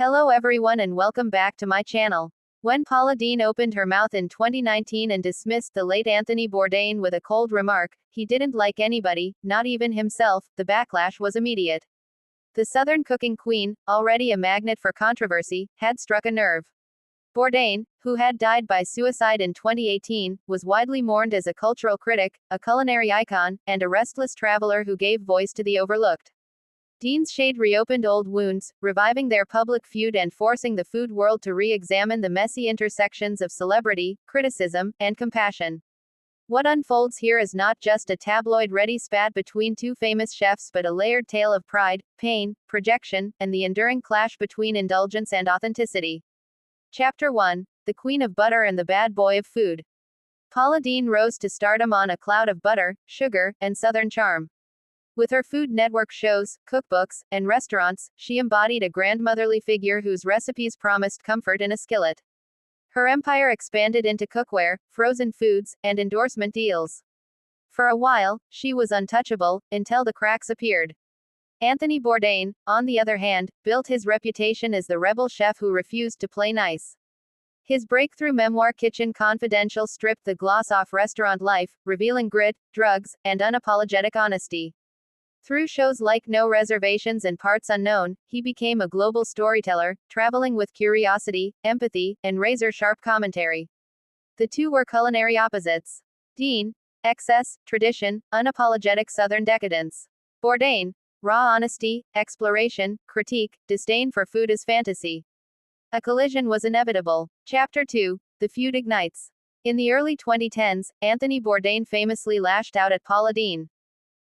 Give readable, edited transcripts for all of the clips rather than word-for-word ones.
Hello everyone and welcome back to my channel. When Paula Deen opened her mouth in 2019 and dismissed the late Anthony Bourdain with a cold remark, he didn't like anybody, not even himself, the backlash was immediate. The Southern cooking queen, already a magnet for controversy, had struck a nerve. Bourdain, who had died by suicide in 2018, was widely mourned as a cultural critic, a culinary icon, and a restless traveler who gave voice to the overlooked. Deen's shade reopened old wounds, reviving their public feud and forcing the food world to re-examine the messy intersections of celebrity, criticism, and compassion. What unfolds here is not just a tabloid-ready spat between two famous chefs but a layered tale of pride, pain, projection, and the enduring clash between indulgence and authenticity. Chapter 1. The Queen of Butter and the Bad Boy of Food. Paula Deen rose to stardom on a cloud of butter, sugar, and Southern charm. With her Food Network shows, cookbooks, and restaurants, she embodied a grandmotherly figure whose recipes promised comfort in a skillet. Her empire expanded into cookware, frozen foods, and endorsement deals. For a while, she was untouchable, until the cracks appeared. Anthony Bourdain, on the other hand, built his reputation as the rebel chef who refused to play nice. His breakthrough memoir Kitchen Confidential stripped the gloss off restaurant life, revealing grit, drugs, and unapologetic honesty. Through shows like No Reservations and Parts Unknown, he became a global storyteller, traveling with curiosity, empathy, and razor-sharp commentary. The two were culinary opposites. Deen, excess, tradition, unapologetic Southern decadence. Bourdain, raw honesty, exploration, critique, disdain for food as fantasy. A collision was inevitable. Chapter 2. The feud ignites. In the early 2010s, Anthony Bourdain famously lashed out at Paula Deen.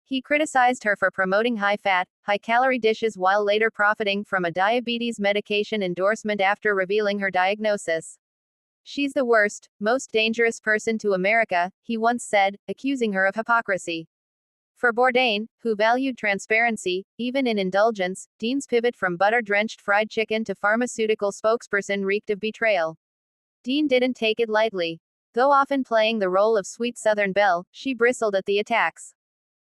He criticized her for promoting high-fat, high-calorie dishes while later profiting from a diabetes medication endorsement after revealing her diagnosis. "She's the worst, most dangerous person to America," he once said, accusing her of hypocrisy. For Bourdain, who valued transparency, even in indulgence, Deen's pivot from butter-drenched fried chicken to pharmaceutical spokesperson reeked of betrayal. Deen didn't take it lightly. Though often playing the role of sweet Southern belle, she bristled at the attacks.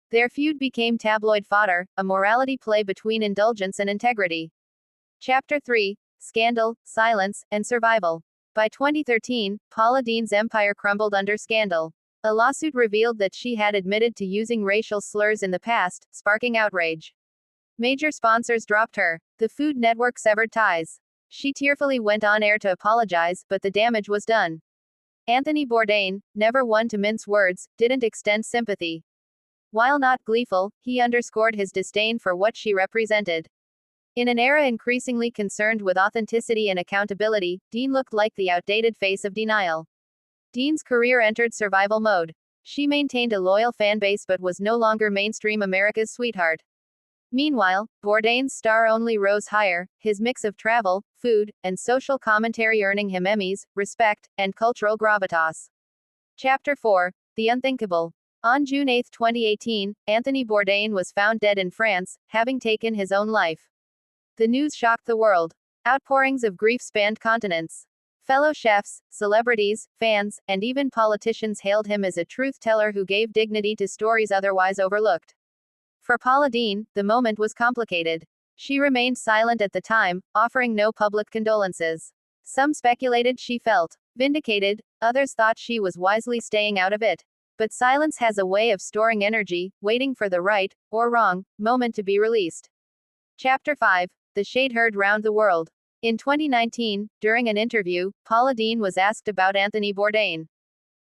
Their feud became tabloid fodder, a morality play between indulgence and integrity. Chapter 3. Scandal, Silence, and Survival. By 2013, Paula Deen's empire crumbled under scandal. A lawsuit revealed that she had admitted to using racial slurs in the past, sparking outrage. Major sponsors dropped her. The Food Network severed ties. She tearfully went on air to apologize, but the damage was done. Anthony Bourdain, never one to mince words, didn't extend sympathy. While not gleeful, he underscored his disdain for what she represented. In an era increasingly concerned with authenticity and accountability, Deen looked like the outdated face of denial. Deen's career entered survival mode. She maintained a loyal fanbase but was no longer mainstream America's sweetheart. Meanwhile, Bourdain's star only rose higher, his mix of travel, food, and social commentary earning him Emmys, respect, and cultural gravitas. Chapter 4. The Unthinkable. On June 8, 2018, Anthony Bourdain was found dead in France, having taken his own life. The news shocked the world. Outpourings of grief spanned continents. Fellow chefs, celebrities, fans, and even politicians hailed him as a truth-teller who gave dignity to stories otherwise overlooked. For Paula Deen, the moment was complicated. She remained silent at the time, offering no public condolences. Some speculated she felt vindicated, others thought she was wisely staying out of it. But silence has a way of storing energy, waiting for the right, or wrong, moment to be released. Chapter 5. The Shade Heard Round the World. In 2019, during an interview, Paula Deen was asked about Anthony Bourdain.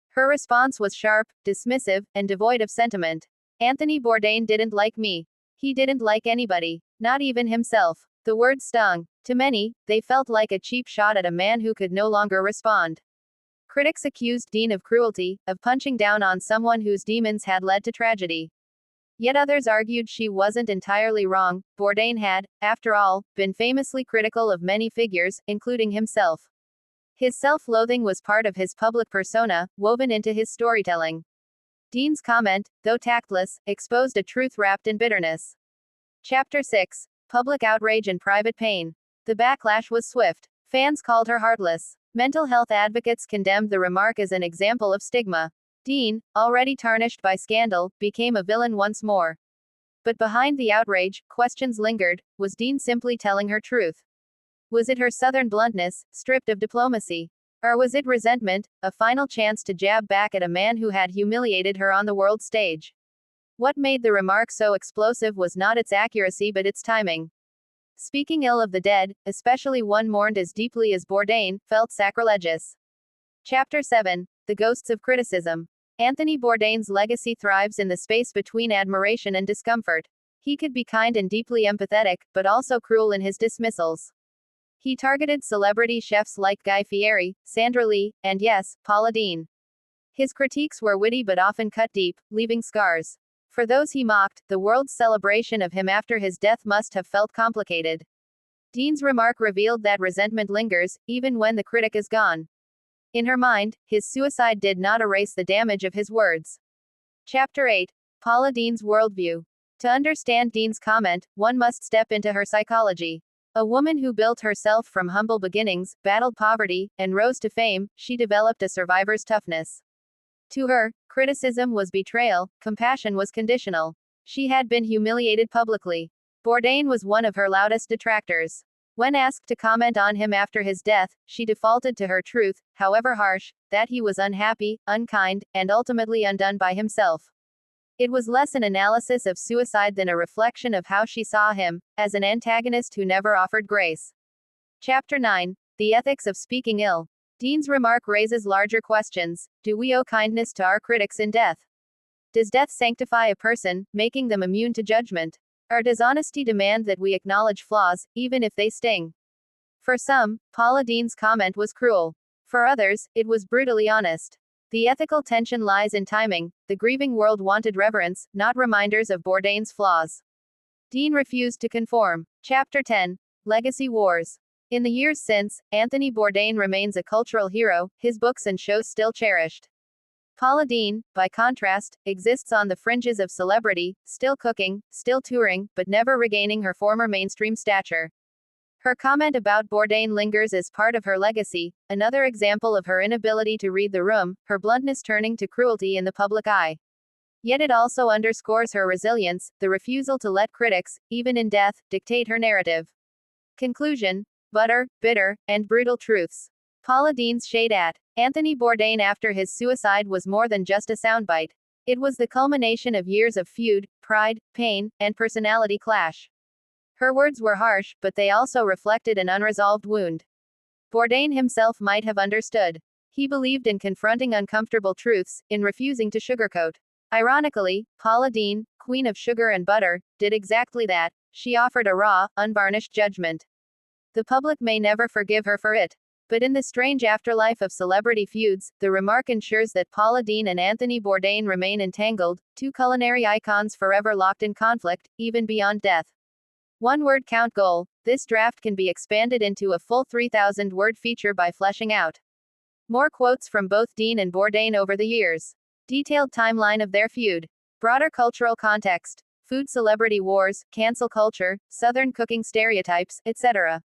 Her response was sharp, dismissive, and devoid of sentiment. "Anthony Bourdain didn't like me. He didn't like anybody. Not even himself." The words stung. To many, they felt like a cheap shot at a man who could no longer respond. Critics accused Deen of cruelty, of punching down on someone whose demons had led to tragedy. Yet others argued she wasn't entirely wrong. Bourdain had, after all, been famously critical of many figures, including himself. His self-loathing was part of his public persona, woven into his storytelling. Deen's comment, though tactless, exposed a truth wrapped in bitterness. Chapter 6. Public outrage and private pain. The backlash was swift. Fans called her heartless. Mental health advocates condemned the remark as an example of stigma. Deen, already tarnished by scandal, became a villain once more. But behind the outrage, questions lingered. Was Deen simply telling her truth? Was it her southern bluntness, stripped of diplomacy? Or was it resentment, a final chance to jab back at a man who had humiliated her on the world stage? What made the remark so explosive was not its accuracy but its timing. Speaking ill of the dead, especially one mourned as deeply as Bourdain, felt sacrilegious. Chapter 7. The Ghosts of Criticism. Anthony Bourdain's legacy thrives in the space between admiration and discomfort. He could be kind and deeply empathetic, but also cruel in his dismissals. He targeted celebrity chefs like Guy Fieri, Sandra Lee, and yes, Paula Deen. His critiques were witty but often cut deep, leaving scars. For those he mocked, the world's celebration of him after his death must have felt complicated. Deen's remark revealed that resentment lingers, even when the critic is gone. In her mind, his suicide did not erase the damage of his words. Chapter 8. Paula Deen's worldview. To understand Deen's comment, one must step into her psychology. A woman who built herself from humble beginnings, battled poverty, and rose to fame, she developed a survivor's toughness. To her, criticism was betrayal, compassion was conditional. She had been humiliated publicly. Bourdain was one of her loudest detractors. When asked to comment on him after his death, she defaulted to her truth, however harsh, that he was unhappy, unkind, and ultimately undone by himself. It was less an analysis of suicide than a reflection of how she saw him, as an antagonist who never offered grace. Chapter 9. The Ethics of Speaking Ill. Deen's remark raises larger questions. Do we owe kindness to our critics in death? Does death sanctify a person, making them immune to judgment? Or does honesty demand that we acknowledge flaws, even if they sting? For some, Paula Deen's comment was cruel. For others, it was brutally honest. The ethical tension lies in timing. The grieving world wanted reverence, not reminders of Bourdain's flaws. Deen refused to conform. Chapter 10. Legacy Wars. In the years since, Anthony Bourdain remains a cultural hero, his books and shows still cherished. Paula Deen, by contrast, exists on the fringes of celebrity, still cooking, still touring, but never regaining her former mainstream stature. Her comment about Bourdain lingers as part of her legacy, another example of her inability to read the room, her bluntness turning to cruelty in the public eye. Yet it also underscores her resilience, the refusal to let critics, even in death, dictate her narrative. Conclusion. Butter, bitter, and brutal truths. Paula Deen's shade at Anthony Bourdain after his suicide was more than just a soundbite. It was the culmination of years of feud, pride, pain, and personality clash. Her words were harsh, but they also reflected an unresolved wound. Bourdain himself might have understood. He believed in confronting uncomfortable truths, in refusing to sugarcoat. Ironically, Paula Deen, queen of sugar and butter, did exactly that. She offered a raw, unvarnished judgment. The public may never forgive her for it. But in the strange afterlife of celebrity feuds, the remark ensures that Paula Deen and Anthony Bourdain remain entangled, two culinary icons forever locked in conflict, even beyond death. One word count goal. This draft can be expanded into a full 3,000-word feature by fleshing out more quotes from both Deen and Bourdain over the years. Detailed timeline of their feud. Broader cultural context. Food celebrity wars, cancel culture, southern cooking stereotypes, etc.